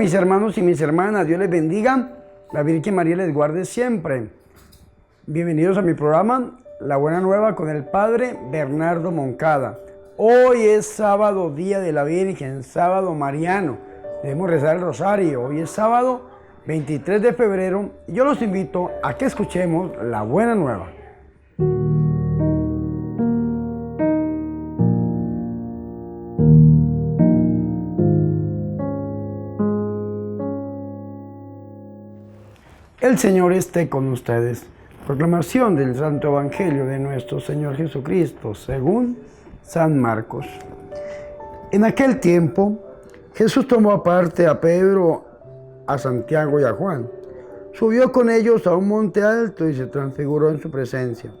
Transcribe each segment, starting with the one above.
mis hermanos y mis hermanas, Dios les bendiga, la Virgen María les guarde siempre. Bienvenidos a mi programa, La Buena Nueva con el Padre Bernardo Moncada. Hoy es sábado, día de la Virgen, sábado mariano. Debemos rezar el rosario. Hoy es sábado 23 de febrero y yo los invito a que escuchemos La Buena Nueva. El Señor esté con ustedes. Proclamación del Santo Evangelio de nuestro Señor Jesucristo, según San Marcos. En aquel tiempo, Jesús tomó aparte a Pedro, a Santiago y a Juan. Subió con ellos a un monte alto y se transfiguró en su presencia.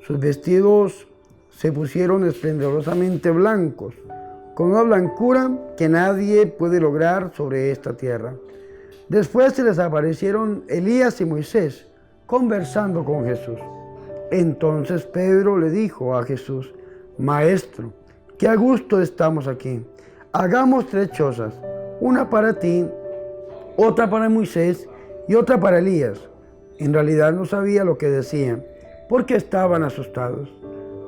Sus vestidos se pusieron esplendorosamente blancos, con una blancura que nadie puede lograr sobre esta tierra. Después se les aparecieron Elías y Moisés, conversando con Jesús. Entonces Pedro le dijo a Jesús: Maestro, qué a gusto estamos aquí. Hagamos 3 chozas, una para ti, otra para Moisés y otra para Elías. En realidad no sabía lo que decían, porque estaban asustados.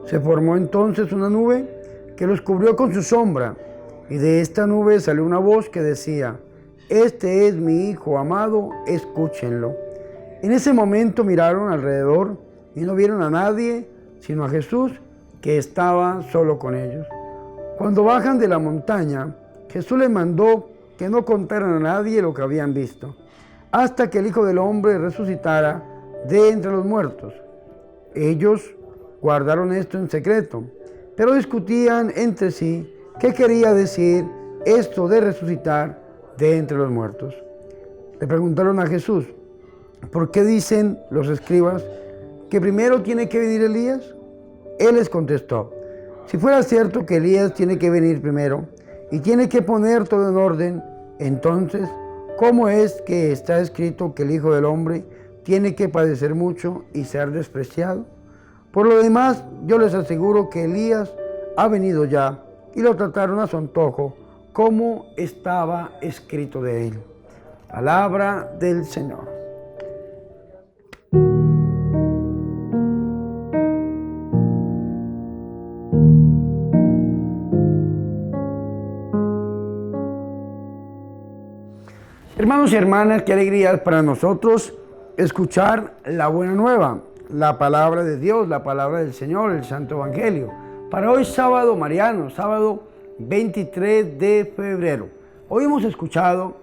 Se formó entonces una nube que los cubrió con su sombra, y de esta nube salió una voz que decía: Este es mi Hijo amado, escúchenlo. En ese momento miraron alrededor y no vieron a nadie, sino a Jesús, que estaba solo con ellos. Cuando bajan de la montaña, Jesús les mandó que no contaran a nadie lo que habían visto, hasta que el Hijo del Hombre resucitara de entre los muertos. Ellos guardaron esto en secreto, pero discutían entre sí qué quería decir esto de resucitar de entre los muertos. Le preguntaron a Jesús: ¿por qué dicen los escribas que primero tiene que venir Elías? Él les contestó: si fuera cierto que Elías tiene que venir primero y tiene que poner todo en orden, entonces, ¿cómo es que está escrito que el Hijo del Hombre tiene que padecer mucho y ser despreciado? Por lo demás, yo les aseguro que Elías ha venido ya y lo trataron a su antojo, como estaba escrito de él. Palabra del Señor. Hermanos y hermanas, qué alegría para nosotros escuchar la buena nueva, la palabra de Dios, la palabra del Señor, el Santo Evangelio. Para hoy sábado mariano, sábado 23 de febrero. Hoy hemos escuchado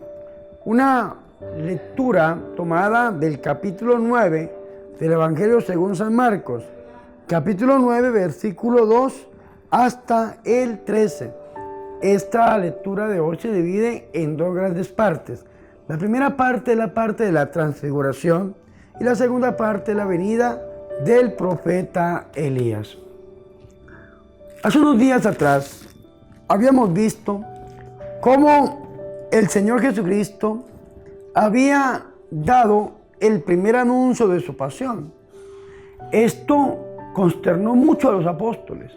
una lectura tomada del capítulo 9 del Evangelio según San Marcos. Capítulo 9, versículo 2 hasta el 13. Esta lectura de hoy se divide en 2 grandes partes. La primera parte es la parte de la transfiguración y la segunda parte es la venida del profeta Elías. Hace unos días atrás habíamos visto cómo el Señor Jesucristo había dado el primer anuncio de su pasión. Esto consternó mucho a los apóstoles,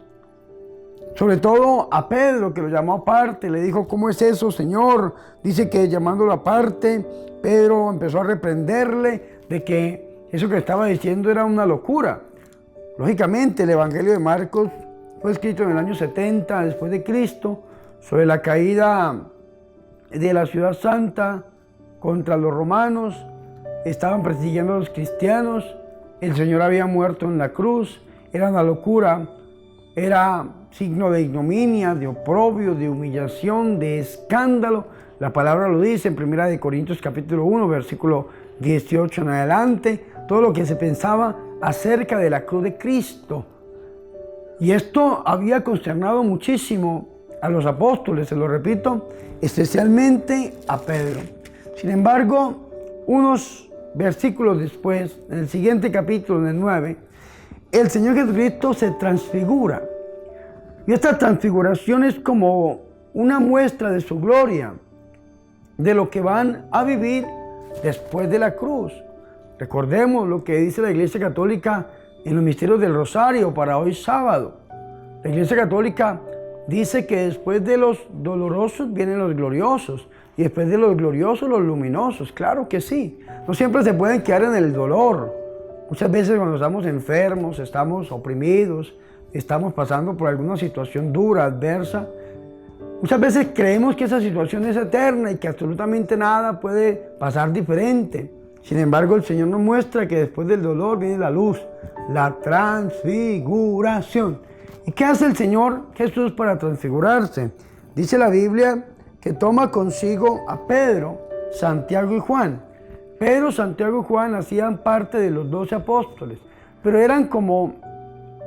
sobre todo a Pedro, que lo llamó aparte. Le dijo: ¿cómo es eso, Señor? Dice que llamándolo aparte, Pedro empezó a reprenderle de que eso que estaba diciendo era una locura. Lógicamente, el Evangelio de Marcos fue escrito en el año 70 después de Cristo, sobre la caída de la ciudad santa contra los romanos. Estaban persiguiendo a los cristianos. El Señor había muerto en la cruz. Era una locura. Era signo de ignominia, de oprobio, de humillación, de escándalo. La palabra lo dice en 1 Corintios capítulo 1, versículo 18 en adelante. Todo lo que se pensaba acerca de la cruz de Cristo. Y esto había consternado muchísimo a los apóstoles, se lo repito, especialmente a Pedro. Sin embargo, unos versículos después, en el siguiente capítulo, en el 9, el Señor Jesucristo se transfigura. Y esta transfiguración es como una muestra de su gloria, de lo que van a vivir después de la cruz. Recordemos lo que dice la Iglesia Católica en los misterios del Rosario para hoy sábado. La Iglesia Católica dice que después de los dolorosos vienen los gloriosos. Y después de los gloriosos, los luminosos. Claro que sí. No siempre se pueden quedar en el dolor. Muchas veces cuando estamos enfermos, estamos oprimidos, estamos pasando por alguna situación dura, adversa, muchas veces creemos que esa situación es eterna y que absolutamente nada puede pasar diferente. Sin embargo, el Señor nos muestra que después del dolor viene la luz, la transfiguración. ¿Y qué hace el Señor Jesús para transfigurarse? Dice la Biblia que toma consigo a Pedro, Santiago y Juan. Pedro, Santiago y Juan hacían parte de los 12 apóstoles, pero eran como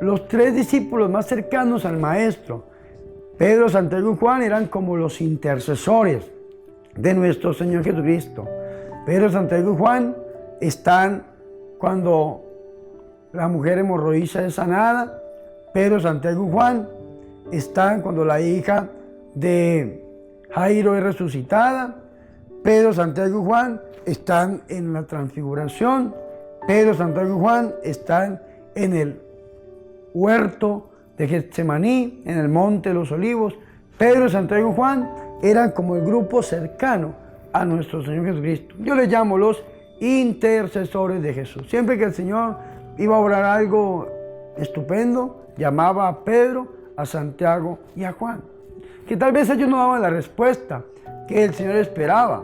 los 3 discípulos más cercanos al Maestro. Pedro, Santiago y Juan eran como los intercesores de nuestro Señor Jesucristo. Pedro, Santiago y Juan están cuando la mujer hemorroísa es sanada. Pedro, Santiago y Juan están cuando la hija de Jairo es resucitada. Pedro, Santiago y Juan están en la transfiguración. Pedro, Santiago y Juan están en el huerto de Getsemaní, en el monte de los olivos. Pedro, Santiago y Juan eran como el grupo cercano a nuestro Señor Jesucristo. Yo les llamo los intercesores de Jesús. Siempre que el Señor iba a orar algo estupendo, llamaba a Pedro, a Santiago y a Juan. Que tal vez ellos no daban la respuesta que el Señor esperaba.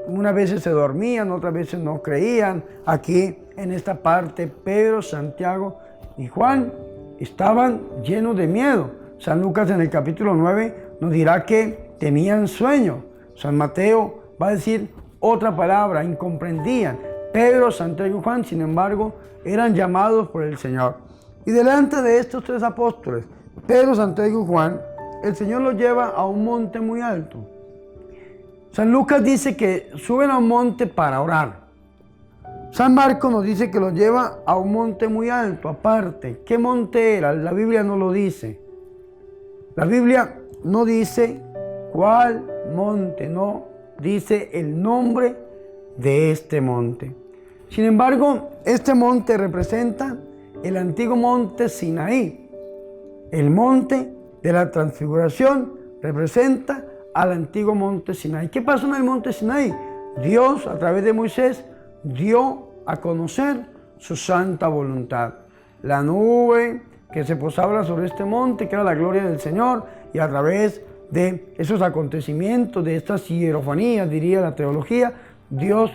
Unas veces se dormían, otras veces no creían. Aquí, en esta parte, Pedro, Santiago y Juan estaban llenos de miedo. San Lucas en el capítulo 9 nos dirá que tenían sueño. San Mateo va a decir otra palabra, incomprendían. Pedro, Santiago y Juan, sin embargo, eran llamados por el Señor. Y delante de estos 3 apóstoles, Pedro, Santiago y Juan, el Señor los lleva a un monte muy alto. San Lucas dice que suben a un monte para orar. San Marcos nos dice que los lleva a un monte muy alto, aparte. ¿Qué monte era? La Biblia no lo dice. La Biblia no dice cuál monte, no dice el nombre de este monte. Sin embargo, este monte representa el antiguo monte Sinaí. El monte de la transfiguración representa al antiguo monte Sinaí. ¿Qué pasó en el monte Sinaí? Dios, a través de Moisés, dio a conocer su santa voluntad. La nube que se posaba sobre este monte, que era la gloria del Señor, y a través de esos acontecimientos, de estas hierofanías, diría la teología, Dios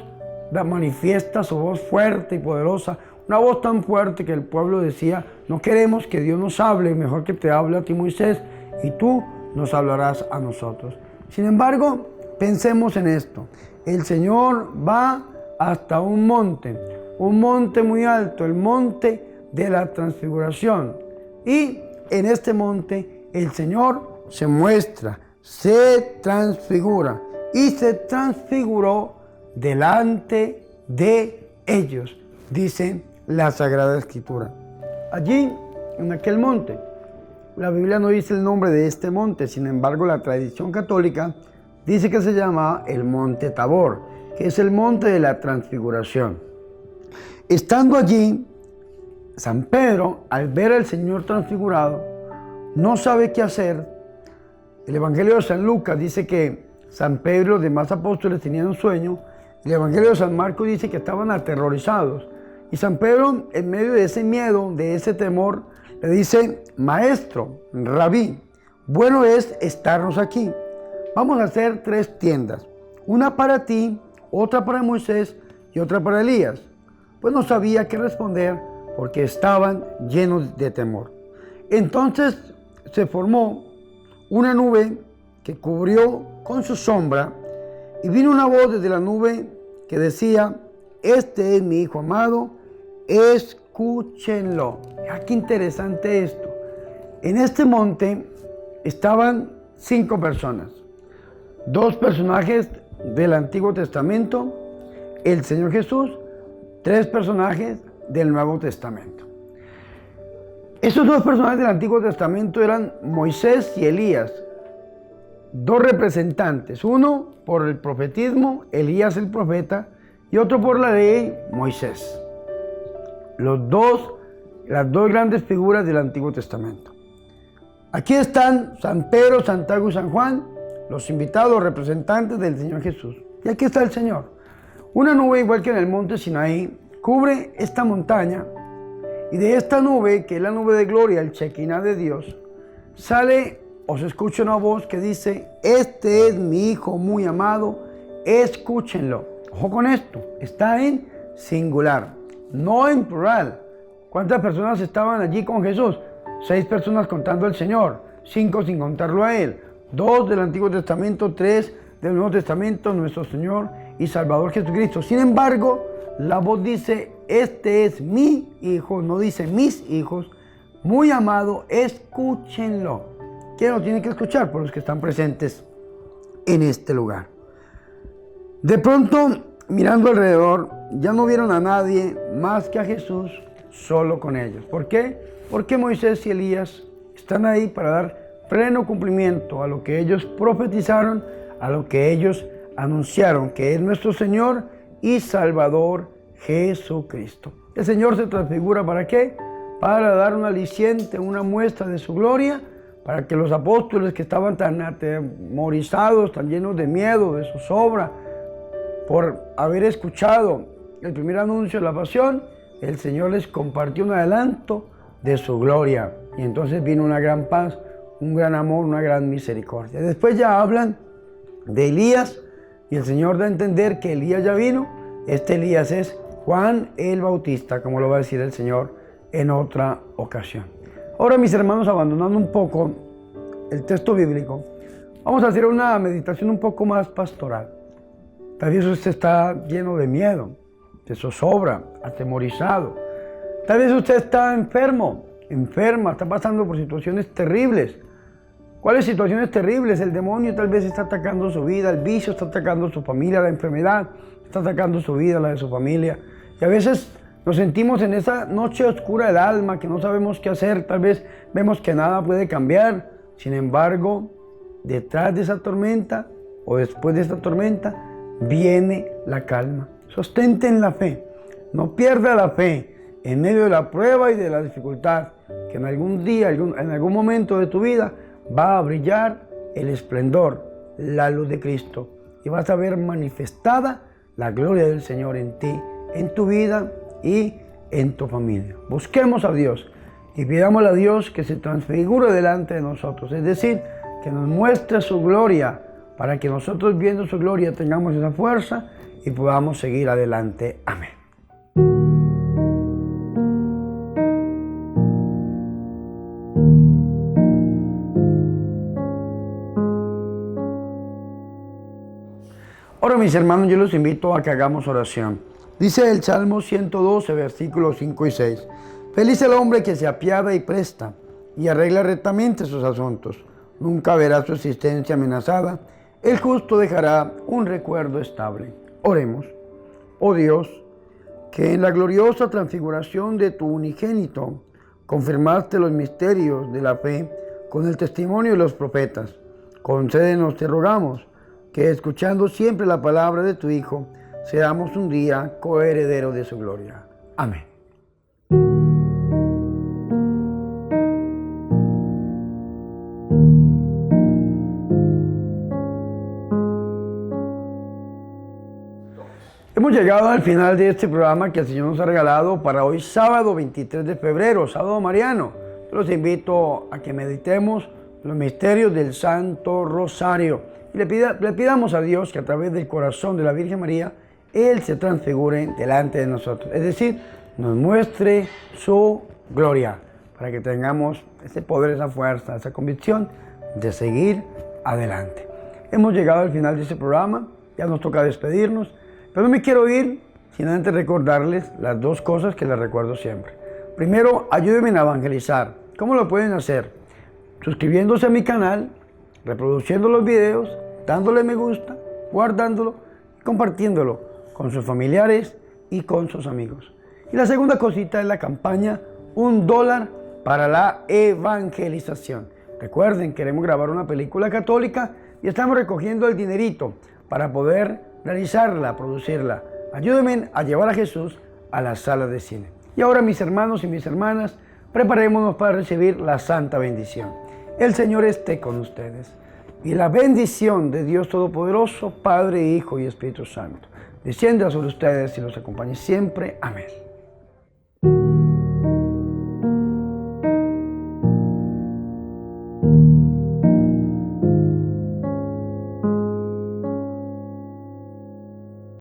manifiesta su voz fuerte y poderosa, una voz tan fuerte que el pueblo decía: no queremos que Dios nos hable, mejor que te hable a ti, Moisés, y tú nos hablarás a nosotros. Sin embargo, pensemos en esto. El Señor va hasta un monte muy alto, el monte de la transfiguración. Y en este monte el Señor se muestra, se transfigura y se transfiguró delante de ellos, dice la Sagrada Escritura. Allí, en aquel monte, la Biblia no dice el nombre de este monte, sin embargo la tradición católica dice que se llama el Monte Tabor, que es el monte de la transfiguración. Estando allí, San Pedro, al ver al Señor transfigurado, no sabe qué hacer. El Evangelio de San Lucas dice que San Pedro y los demás apóstoles tenían un sueño. El Evangelio de San Marcos dice que estaban aterrorizados. Y San Pedro, en medio de ese miedo, de ese temor, le dice: Maestro, Rabí, bueno es estarnos aquí. Vamos a hacer 3 tiendas, una para ti, otra para Moisés y otra para Elías. Pues no sabía qué responder porque estaban llenos de temor. Entonces se formó una nube que cubrió con su sombra, y vino una voz desde la nube que decía: este es mi Hijo amado, escúchenlo. Qué interesante esto. En este monte estaban 5 personas. 2 personajes del Antiguo Testamento, el Señor Jesús, 3 personajes del Nuevo Testamento. Esos 2 personajes del Antiguo Testamento eran Moisés y Elías, 2 representantes, uno por el profetismo, Elías el profeta, y otro por la ley, Moisés. Las dos grandes figuras del Antiguo Testamento. Aquí están San Pedro, Santiago y San Juan, los invitados, representantes del Señor Jesús. Y aquí está el Señor. Una nube, igual que en el monte Sinaí, cubre esta montaña, y de esta nube, que es la nube de gloria, el Shekinah de Dios, sale o se escucha una voz que dice: este es mi Hijo muy amado, escúchenlo. Ojo con esto, está en singular, no en plural. ¿Cuántas personas estaban allí con Jesús? 6 personas contando al Señor, 5 sin contarlo a Él, 2 del Antiguo Testamento, 3 del Nuevo Testamento, nuestro Señor y Salvador Jesucristo. Sin embargo, la voz dice: este es mi Hijo, no dice mis hijos, muy amado, escúchenlo. ¿Quién lo tiene que escuchar? Por los que están presentes en este lugar. De pronto, mirando alrededor, ya no vieron a nadie más que a Jesús solo con ellos. ¿Por qué? Porque Moisés y Elías están ahí para dar pleno cumplimiento a lo que ellos profetizaron, a lo que ellos anunciaron, que es nuestro Señor y Salvador Jesucristo. El Señor se transfigura ¿para qué? Para dar un aliciente, una muestra de su gloria, para que los apóstoles que estaban tan atemorizados, tan llenos de miedo, de zozobra, por haber escuchado el primer anuncio de la pasión, el Señor les compartió un adelanto de su gloria. Y entonces vino una gran paz, un gran amor, una gran misericordia. Después ya hablan de Elías, y el Señor da a entender que Elías ya vino. Este Elías es Juan el Bautista, como lo va a decir el Señor en otra ocasión. Ahora, mis hermanos, abandonando un poco el texto bíblico, vamos a hacer una meditación un poco más pastoral. Tal vez usted está lleno de miedo, de zozobra, atemorizado. Tal vez usted está enfermo, enferma, está pasando por situaciones terribles. ¿Cuáles situaciones terribles? El demonio tal vez está atacando su vida, el vicio está atacando su familia, la enfermedad está atacando su vida, la de su familia. Y a veces nos sentimos en esa noche oscura del alma, que no sabemos qué hacer, tal vez vemos que nada puede cambiar. Sin embargo, detrás de esa tormenta o después de esta tormenta viene la calma. Sostente en la fe, no pierda la fe en medio de la prueba y de la dificultad, que en algún día, en algún momento de tu vida va a brillar el esplendor, la luz de Cristo, y vas a ver manifestada la gloria del Señor en ti, en tu vida y en tu familia. Busquemos a Dios y pidámosle a Dios que se transfigure delante de nosotros, es decir, que nos muestre su gloria, para que nosotros, viendo su gloria, tengamos esa fuerza y podamos seguir adelante. Amén. Ahora, mis hermanos, yo los invito a que hagamos oración. Dice el Salmo 112, versículos 5 y 6. Feliz el hombre que se apiada y presta y arregla rectamente sus asuntos. Nunca verá su existencia amenazada. El justo dejará un recuerdo estable. Oremos. Oh Dios, que en la gloriosa transfiguración de tu unigénito confirmaste los misterios de la fe con el testimonio de los profetas. Concédenos, te rogamos, que escuchando siempre la palabra de tu Hijo, seamos un día coherederos de su gloria. Amén. Hemos llegado al final de este programa que el Señor nos ha regalado para hoy, sábado 23 de febrero, sábado mariano. Los invito a que meditemos los misterios del Santo Rosario y le pidamos a Dios que a través del corazón de la Virgen María, Él se transfigure delante de nosotros. Es decir, nos muestre su gloria para que tengamos ese poder, esa fuerza, esa convicción de seguir adelante. Hemos llegado al final de este programa, ya nos toca despedirnos. Pero no me quiero ir sin antes recordarles las dos cosas que les recuerdo siempre. Primero, ayúdenme a evangelizar. ¿Cómo lo pueden hacer? Suscribiéndose a mi canal, reproduciendo los videos, dándole me gusta, guardándolo y compartiéndolo con sus familiares y con sus amigos. Y la segunda cosita es la campaña $1 para la evangelización. Recuerden, queremos grabar una película católica y estamos recogiendo el dinerito para poder realizarla, producirla. Ayúdenme a llevar a Jesús a las salas de cine. Y ahora, mis hermanos y mis hermanas, preparémonos para recibir la santa bendición. El Señor esté con ustedes y la bendición de Dios Todopoderoso, Padre, Hijo y Espíritu Santo, descienda sobre ustedes y los acompañe siempre. Amén.